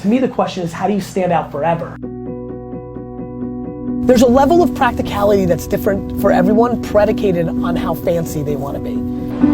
To me, the question is, how do you stand out forever? There's a level of practicality that's different for everyone, predicated on how fancy they want to be.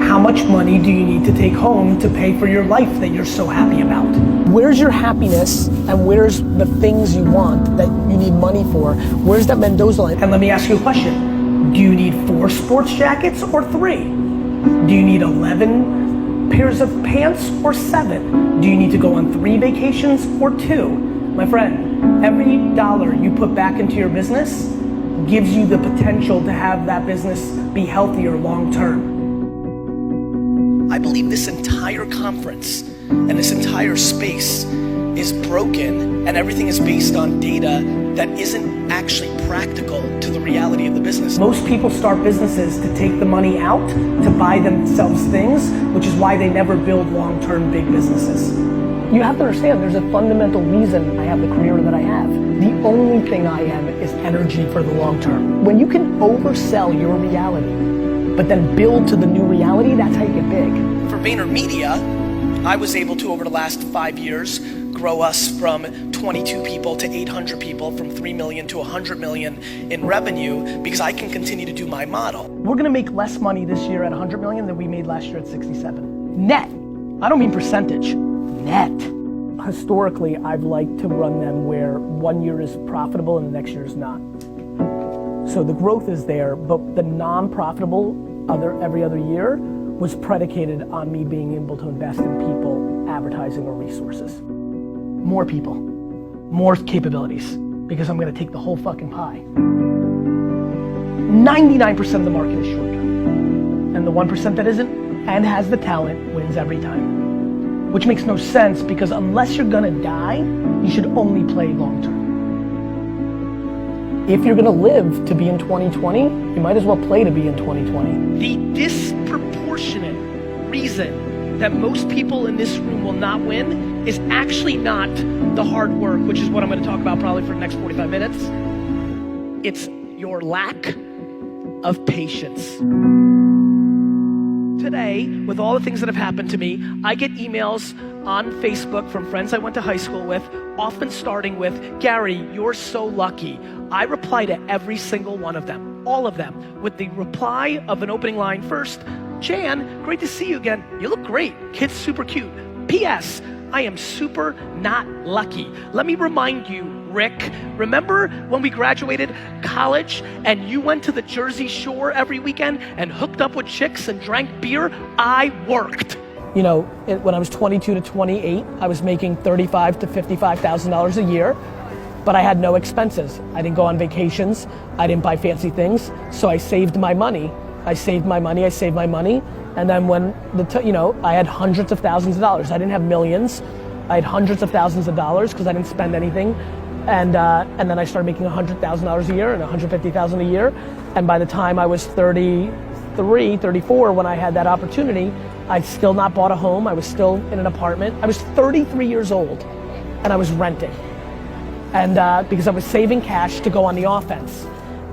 How much money do you need to take home to pay for your life that you're so happy about? Where's your happiness and where's the things you want that you need money for? Where's that Mendoza line? And let me ask you a question. Do you need 4 sports jackets or 3? Do you need 11 pairs of pants or 7? Do you need to go on 3 vacations or 2? My friend, every dollar you put back into your business gives you the potential to have that business be healthier long term. I believe this entire conference and this entire space is broken and everything is based on data that isn't actually practical to the reality of the business. Most people start businesses to take the money out to buy themselves things, which is why they never build long-term big businesses. You have to understand there's a fundamental reason I have the career that I have. The only thing I am is energy for the long term. When you can oversell your reality, but then build to the new reality, that's how you get big. For VaynerMedia, I was able to, over the last 5 years, grow us from 22 people to 800 people, from 3 million to 100 million in revenue, because I can continue to do my model. We're gonna make less money this year at 100 million than we made last year at 67. Net. I don't mean percentage. Net. Historically, I've liked to run them where 1 year is profitable and the next year is not. So the growth is there, but the non-profitable every other year was predicated on me being able to invest in people, advertising, or resources. More people, more capabilities, because I'm gonna take the whole fucking pie. 99% of the market is short-term, and the 1% that isn't and has the talent wins every time. Which makes no sense, because unless you're gonna die, you should only play long-term. If you're gonna live to be in 2020, you might as well play to be in 2020. The disproportionate reason that most people in this room will not win is actually not the hard work, which is what I'm gonna talk about probably for the next 45 minutes. It's your lack of patience. Today, with all the things that have happened to me, I get emails on Facebook from friends I went to high school with, often starting with, "Gary, you're so lucky." I reply to every single one of them, all of them, with the reply of an opening line first. "Jan, great to see you again. You look great. Kid's super cute. P.S. I am super not lucky. Let me remind you, Rick, remember when we graduated college and you went to the Jersey Shore every weekend and hooked up with chicks and drank beer? I worked." You know, when I was 22 to 28, I was making $35,000 to $55,000 a year, but I had no expenses. I didn't go on vacations. I didn't buy fancy things. So I saved my money. I saved my money. And then when I had hundreds of thousands of dollars. I didn't have millions. I had hundreds of thousands of dollars because I didn't spend anything. And then I started making $100,000 a year and $150,000 a year. And by the time I was 33, 34, when I had that opportunity, I'd still not bought a home. I was still in an apartment. I was 33 years old and I was renting. And because I was saving cash to go on the offense.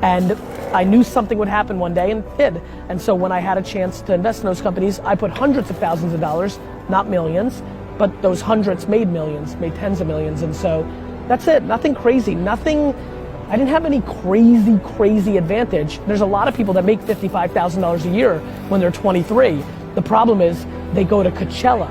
And I knew something would happen one day, and it did. And so when I had a chance to invest in those companies, I put hundreds of thousands of dollars, not millions, but those hundreds made millions, made tens of millions. And so that's it, nothing crazy, I didn't have any crazy advantage. There's a lot of people that make $55,000 a year when they're 23. The problem is they go to Coachella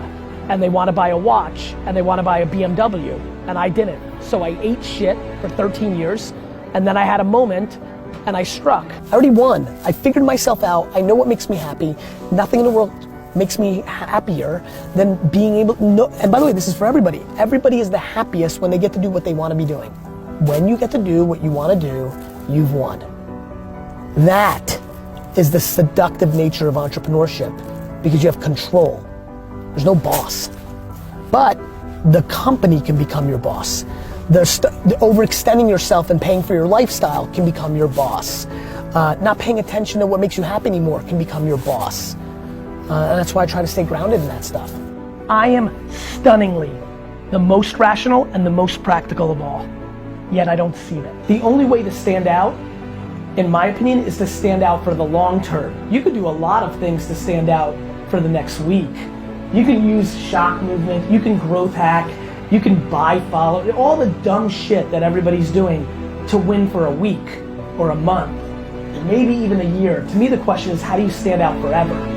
and they want to buy a watch and they want to buy a BMW, and I didn't. So I ate shit for 13 years, and then I had a moment and I struck. I already won. I figured myself out. I know what makes me happy. Nothing in the world makes me happier than being able to know. And by the way, this is for everybody. Everybody is the happiest when they get to do what they want to be doing. When you get to do what you want to do, you've won. That is the seductive nature of entrepreneurship, because you have control. There's no boss. But the company can become your boss. The overextending yourself and paying for your lifestyle can become your boss. Not paying attention to what makes you happy anymore can become your boss. And that's why I try to stay grounded in that stuff. I am stunningly the most rational and the most practical of all, yet I don't see that. The only way to stand out, in my opinion, is to stand out for the long term. You could do a lot of things to stand out for the next week. You can use shock movement, you can growth hack, You can buy follow, all the dumb shit that everybody's doing to win for a week or a month, maybe even a year. To me, the question is, how do you stand out forever?